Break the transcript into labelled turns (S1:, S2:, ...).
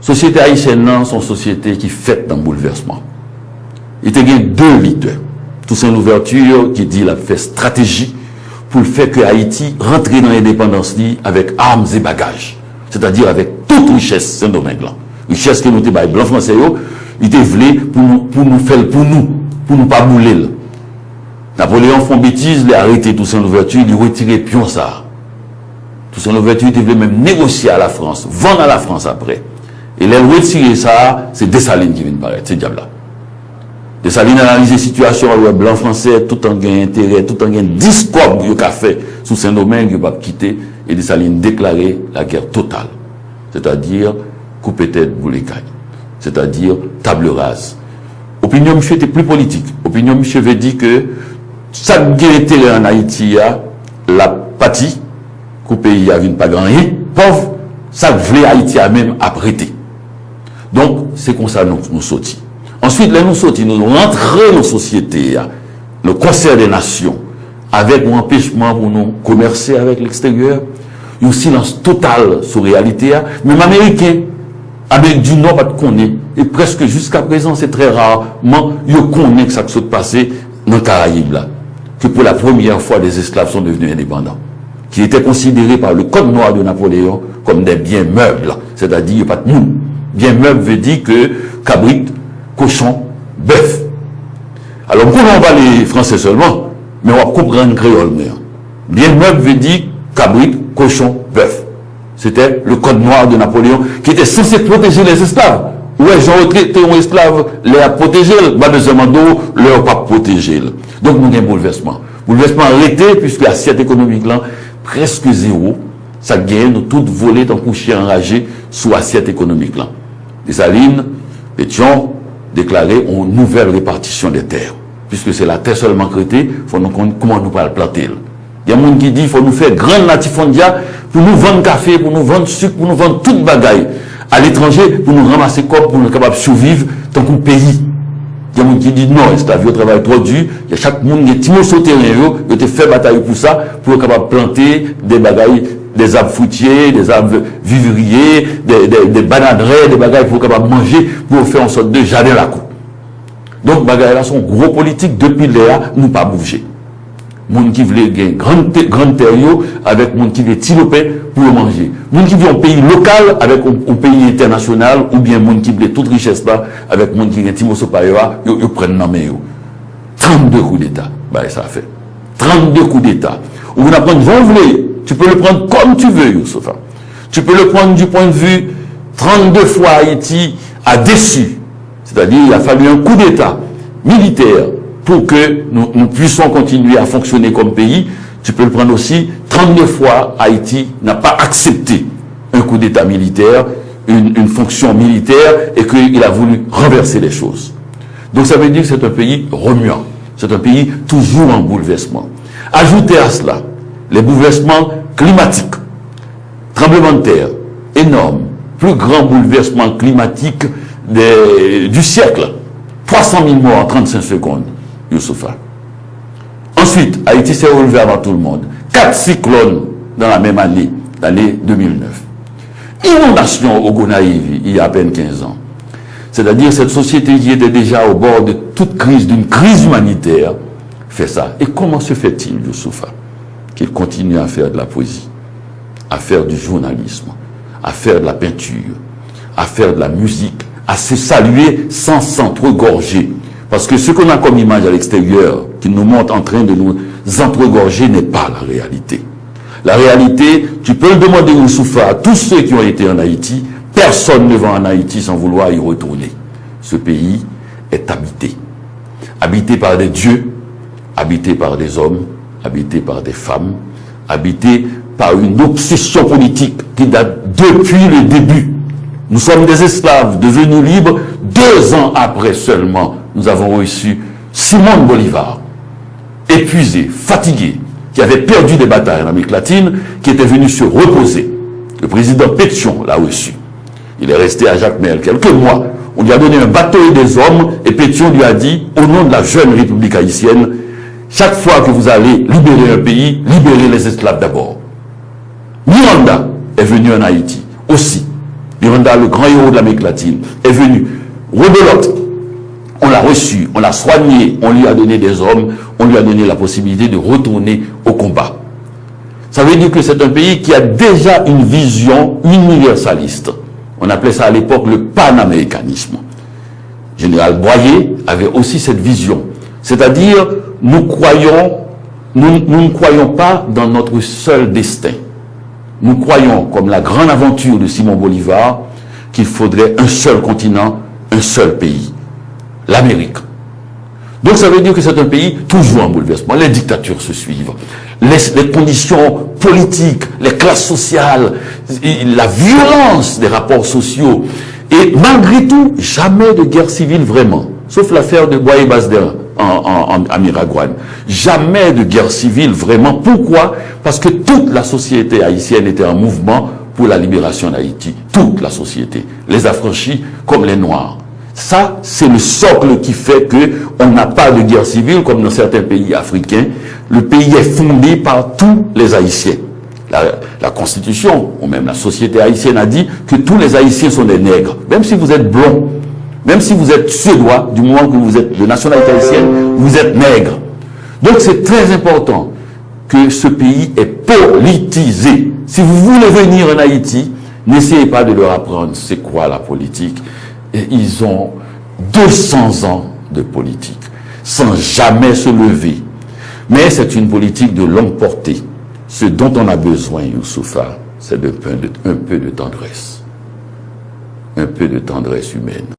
S1: société haïtienne, c'est une société qui fait dans le bouleversement. Il y a deux leaders. Tout c'est une ouverture qui dit la fait stratégie pour le fait que Haïti rentre dans l'indépendance avec armes et bagages. C'est-à-dire avec toute richesse, c'est un domaine-là. Richesse que nous avons blanc français, il était voulu pour nous faire pour nous pas bouler. Napoléon font bêtise, il a arrêté tout ça en ouverture, il a retiré pion ça. Tout ça en ouverture, il devait même négocier à la France, vendre à la France après. Et il a retiré ça, c'est Dessalines qui vient de paraître, c'est diable là. Dessalines a analysé la situation, le blanc français, tout en gain intérêt, tout en gain discours qu'il a fait sous Saint-Domingue, il n'a pas quitté, et Dessalines déclaré la guerre totale. C'est-à-dire, couper tête, bouler caille. C'est-à-dire, table rase. Opinion monsieur était plus politique. Opinion monsieur veut dire que ça gain intérêt en Haïti, la partie, qu'au pays a pas grand rien, pauvre, ça voulait Haïti a même apprêter. Donc, c'est comme ça nous sortis. Ensuite, là, nous sortis, nous rentrons dans la société, le concert des nations, avec un empêchement pour nous commercer avec l'extérieur, un silence total sur la réalité, même américain, Amérique du Nord, pas de connaître, et presque jusqu'à présent, c'est très rarement, ils connaissent que ça s'est passé dans les Caraïbes, là, que pour la première fois, les esclaves sont devenus indépendants, qui étaient considérés par le Code noir de Napoléon comme des biens meubles, c'est-à-dire, il n'y a pas de monde. Bien meuble veut dire que cabrit, cochon, bœuf. Alors, on va parler français seulement, mais on va comprendre créole. Bien meuble veut dire cabrit, cochon, bœuf. C'était le code noir de Napoléon qui était censé protéger les esclaves. Ouais, j'ai retraité un esclave, les a protégés, pas besoin d'eau, leur pas protéger. Donc, nous avons un bouleversement. Bouleversement arrêté, puisque l'assiette économique là, presque zéro, ça gagne tout volé dans coucher enragé sous l'assiette économique là. Dessalines, Pétion, déclaré une nouvelle répartition des terres. Puisque c'est la terre seulement créée, il faut nous comment nous pas le planter. Il y a des gens qui disent qu'il faut nous faire grand latifondia pour nous vendre café, pour nous vendre sucre, pour nous vendre toute bagaille. À l'étranger, pour nous ramasser corps, pour nous être capables de survivre dans le pays. Il y a des gens qui disent non, c'est-à-dire au travail trop dur. Il y a chaque monde qui est timide sur le terrain, qui a fait bataille pour ça, pour être capable de planter des bagailles, des arbres fruitiers, des arbres vivriers, des bananeraies, des bagailles pour être capable de manger, pour faire en sorte de jardin la cour. Donc, bagailles là sont gros politiques depuis là, nous pas bouger. Monde qui veut gagner grande terre avec monde qui veut tiloper pour manger. Monde qui veut un pays local avec un pays international ou bien monde qui veut toute richesse là avec monde qui veut timoso payoa, ils prennent la main. 32 coups d'État, bah ça fait. 32 coups d'État. Ou vous apprenez, vous voulez, tu peux le prendre comme tu veux, Youssoupha. Tu peux le prendre du point de vue 32 fois Haïti a déçu. C'est-à-dire, il a fallu un coup d'État militaire pour que nous puissions continuer à fonctionner comme pays. Tu peux le prendre aussi 32 fois Haïti n'a pas accepté un coup d'État militaire, une fonction militaire et qu'il a voulu renverser les choses. Donc ça veut dire que c'est un pays remuant. C'est un pays toujours en bouleversement. Ajoutez à cela les bouleversements climatiques, tremblements de terre, énormes, plus grand bouleversement climatique du siècle, 300 000 morts en 35 secondes, Youssoupha. Ensuite, Haïti s'est relevé avant tout le monde. 4 cyclones dans la même année, l'année 2009. Inondation au Gonaïve, il y a à peine 15 ans. C'est-à-dire cette société qui était déjà au bord de toute crise, d'une crise humanitaire, fait ça. Et comment se fait-il, Youssoupha, qu'il continue à faire de la poésie, à faire du journalisme, à faire de la peinture, à faire de la musique, à se saluer sans s'entregorger. Parce que ce qu'on a comme image à l'extérieur, qui nous montre en train de nous entregorger, n'est pas la réalité. La réalité, tu peux le demander au Youssoupha à tous ceux qui ont été en Haïti, personne ne va en Haïti sans vouloir y retourner. Ce pays est habité. Habité par des dieux, habité par des hommes, habité par des femmes, habité par une obsession politique qui date depuis le début. Nous sommes des esclaves devenus libres 2 ans après seulement. Nous avons reçu Simón Bolivar, épuisé, fatigué, qui avait perdu des batailles en Amérique latine, qui était venu se reposer. Le président Pétion l'a reçu. Il est resté à Jacmel quelques mois. On lui a donné un bateau et des hommes, et Pétion lui a dit, au nom de la jeune République haïtienne, chaque fois que vous allez libérer un pays, libérez les esclaves d'abord. Miranda est venu en Haïti aussi. Miranda, le grand héros de l'Amérique latine, est venu rebelote. On l'a reçu, on l'a soigné, on lui a donné des hommes, on lui a donné la possibilité de retourner au combat. Ça veut dire que c'est un pays qui a déjà une vision universaliste. On appelait ça à l'époque le panaméricanisme. Général Boyer avait aussi cette vision. C'est-à-dire, nous ne croyons pas dans notre seul destin. Nous croyons, comme la grande aventure de Simon Bolivar, qu'il faudrait un seul continent, un seul pays, l'Amérique. Donc ça veut dire que c'est un pays toujours en bouleversement. Les dictatures se suivent. Les conditions politiques, les classes sociales, la violence des rapports sociaux. Et malgré tout, jamais de guerre civile vraiment. Sauf l'affaire de Boye Basder à Miragouane. Jamais de guerre civile vraiment. Pourquoi? Parce que toute la société haïtienne était en mouvement pour la libération d'Haïti. Toute la société. Les affranchis comme les noirs. Ça, c'est le socle qui fait qu'on n'a pas de guerre civile comme dans certains pays africains. Le pays est fondé par tous les Haïtiens. La Constitution, ou même la société haïtienne a dit que tous les Haïtiens sont des nègres. Même si vous êtes blond, même si vous êtes suédois, du moment que vous êtes de nationalité haïtienne, vous êtes nègre. Donc c'est très important que ce pays est politisé. Si vous voulez venir en Haïti, n'essayez pas de leur apprendre c'est quoi la politique. Et ils ont 200 ans de politique, sans jamais se lever. Mais c'est une politique de longue portée. Ce dont on a besoin, Youssoufa, c'est un peu de tendresse. Un peu de tendresse humaine.